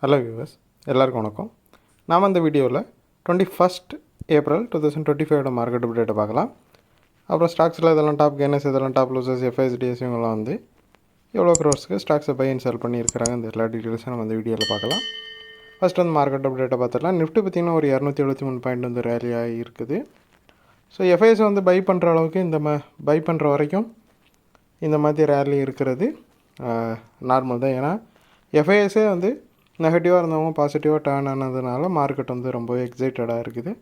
Hello viewers, எல்லாருக்கும் வணக்கம். நாம் இந்த வீடியோவில் 21st April 2025 மார்க்கெட் அப்டேட்டை பார்க்கலாம். அப்புறம் ஸ்டாக்ஸில் இதெல்லாம் டாப் கெய்னர்ஸ், இதெல்லாம் டாப் லூசர்ஸ், எஃப்ஐஎஸ்டிஎஸ் இவங்கெல்லாம் வந்து எவ்வளோ க்ரோர்ஸ்க்கு ஸ்டாக்ஸை பை அண்ட் செல் பண்ணியிருக்கிறாங்க. இந்த எல்லா டீட்டெயில்ஸும் நம்ம இந்த வீடியோவில் பார்க்கலாம். ஃபஸ்ட் வந்து மார்க்கெட் அப்டேட்டை பார்த்துடலாம். நிஃப்டி பார்த்திங்கன்னா ஒரு 273 பாயிண்ட் வந்து ரேலி ஆகி இருக்குது. ஸோ எஃப்ஐஎஸ் வந்து பை பண்ணுற அளவுக்கு பை பண்ணுற வரைக்கும் இந்த மாதிரி ரேலி இருக்கிறது நார்மல் தான். ஏன்னா எஃப்ஐஎஸே வந்து நெகட்டிவாக இருந்தவங்க பாசிட்டிவாக டேர்ன் ஆனதுனால மார்க்கெட் வந்து ரொம்பவே எக்ஸைட்டடாக இருக்குது.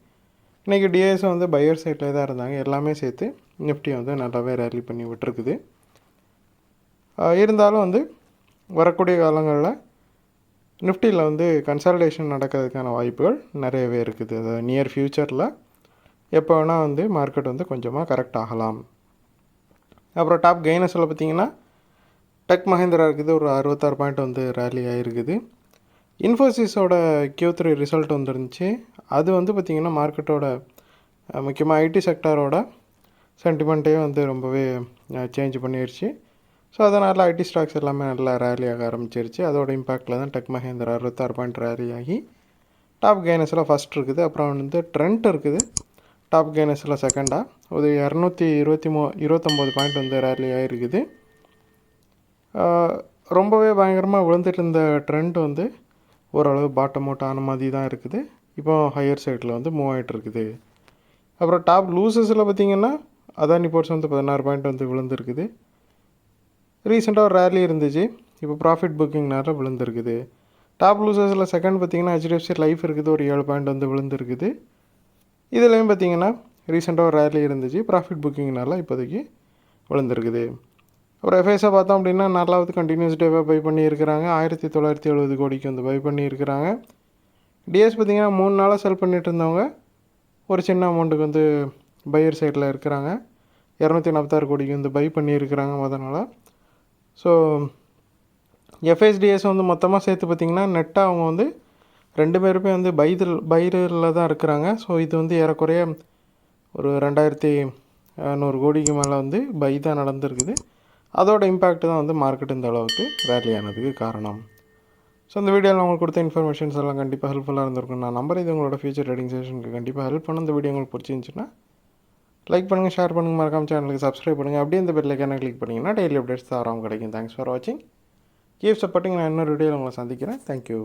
இன்றைக்கி டிஎஸ் வந்து பையர் சைட்டில் தான் இருந்தாங்க. எல்லாமே சேர்த்து நிஃப்டி வந்து நல்லாவே ரேலி பண்ணி விட்டுருக்குது. இருந்தாலும் வந்து வரக்கூடிய காலங்களில் நிஃப்டியில் வந்து கன்சால்டேஷன் நடக்கிறதுக்கான வாய்ப்புகள் நிறையவே இருக்குது. அது நியர் ஃப்யூச்சரில் எப்போ வேணால் வந்து மார்க்கெட் வந்து கொஞ்சமாக கரெக்ட் ஆகலாம். அப்புறம் டாப் கெய்னர்ஸில் பார்த்திங்கன்னா டெக் மஹேந்திரா இருக்குது, ஒரு 66 பாயிண்ட் வந்து ரேலி ஆகிருக்குது. இன்ஃபோசிஸோட Q3 ரிசல்ட் வந்துருந்துச்சு. அது வந்து பார்த்திங்கன்னா மார்க்கெட்டோட முக்கியமாக ஐடி செக்டாரோட சென்டிமெண்ட்டே வந்து ரொம்பவே சேஞ்ச் பண்ணிடுச்சு. ஸோ அதனால் ஐடி ஸ்டாக்ஸ் எல்லாமே நல்லா ரேலி ஆக ஆரம்பிச்சிருச்சு. அதோட இம்பேக்டில் தான் டெக் மஹேந்திரா 66 பாயிண்ட் ரேலி ஆகி டாப் கெய்னர்ஸில் ஃபஸ்ட் இருக்குது. அப்புறம் வந்து ட்ரெண்ட் இருக்குது டாப் கெய்னர்ஸில் செகண்டாக ஒரு 229 பாயிண்ட் வந்து ரேலி ஆகிருக்குது. ரொம்பவே பயங்கரமாக விழுந்துட்டு இருந்த ட்ரெண்ட் வந்து ஓரளவு பாட்டம் அவுட் ஆன மாதிரி தான் இருக்குது. இப்போ ஹையர் சைடில் வந்து மூவ் ஆகிட்டு இருக்குது. அப்புறம் டாப் லூசஸில் பார்த்திங்கன்னா அதானி போர்ட்ஸ் வந்து 16 பாயிண்ட் வந்து விழுந்துருக்குது. ரீசெண்டாக ஒரு ரேலி இருந்துச்சு, இப்போ ப்ராஃபிட் புக்கிங்னால விழுந்துருக்குது. டாப் லூசஸில் செகண்ட் பார்த்திங்கன்னா HDFC லைஃப் இருக்குது, ஒரு 7 பாயிண்ட் வந்து விழுந்துருக்குது. இதுலேயும் பார்த்திங்கன்னா ரீசெண்டாக ஒரு ரேலி இருந்துச்சு, ப்ராஃபிட் புக்கிங்னால இப்போதைக்கு விழுந்துருக்குது. அப்புறம் எஃப்ஐஎஸை பார்த்தோம் அப்படின்னா 4வது கண்டினியூஸ் டேவாக பை பண்ணியிருக்கிறாங்க. 1970 கோடிக்கு வந்து பை பண்ணியிருக்கிறாங்க. டிஎஸ் பார்த்திங்கன்னா 3 நாளாக செல் பண்ணிட்டு இருந்தவங்க ஒரு சின்ன அமௌண்ட்டுக்கு வந்து பையர் சைடில் இருக்கிறாங்க. 246 கோடிக்கு வந்து பை பண்ணியிருக்கிறாங்க அதனால். ஸோ எஃப்ஐஎஸ்டிஎஸ் வந்து மொத்தமாக சேர்த்து பார்த்திங்கன்னா நெட்டாக அவங்க வந்து 2 பேருமே வந்து பைரில் தான் இருக்கிறாங்க. ஸோ இது வந்து ஏறக்குறைய ஒரு 2100 கோடிக்கு மேலே வந்து பை தான் நடந்திருக்குது. அதோட இம்பேக்ட் தான் வந்து மார்க்கெட் இந்த அளவுக்கு ரேலி ஆனதுக்கு காரணம். ஸோ இந்த வீடியோவில் உங்களுக்கு கொடுத்த இன்ஃபர்மேஷன்ஸ் எல்லாம் கண்டிப்பாக ஹெல்ப்ஃபுல்லாக இருந்திருக்கும் நான் நம்பர். இது உங்களோட ஃபியூச்சர் ட்ரேடிங் செஷனுக்கு கண்டிப்பாக ஹெல்ப் பண்ணும். இந்த வீடியோ உங்களுக்கு பிடிச்சிருந்துச்சுன்னா லைக் பண்ணுங்கள், ஷேர் பண்ணுங்கள், மறக்காம சேனலுக்கு சப்ஸ்கிரைப் பண்ணுங்கள். அப்படியே இந்த பெல் ஐக்கானை கிளிக் பண்ணிங்கன்னா டெய்லி அப்டேட்ஸ் தான் கிடைக்கும். தேங்க்ஸ் ஃபார் வாட்சிங், கீப் சப்போர்ட்டிங். நான் இன்னொரு வீடியோவில் உங்களை சந்திக்கிறேன். தேங்க்யூ.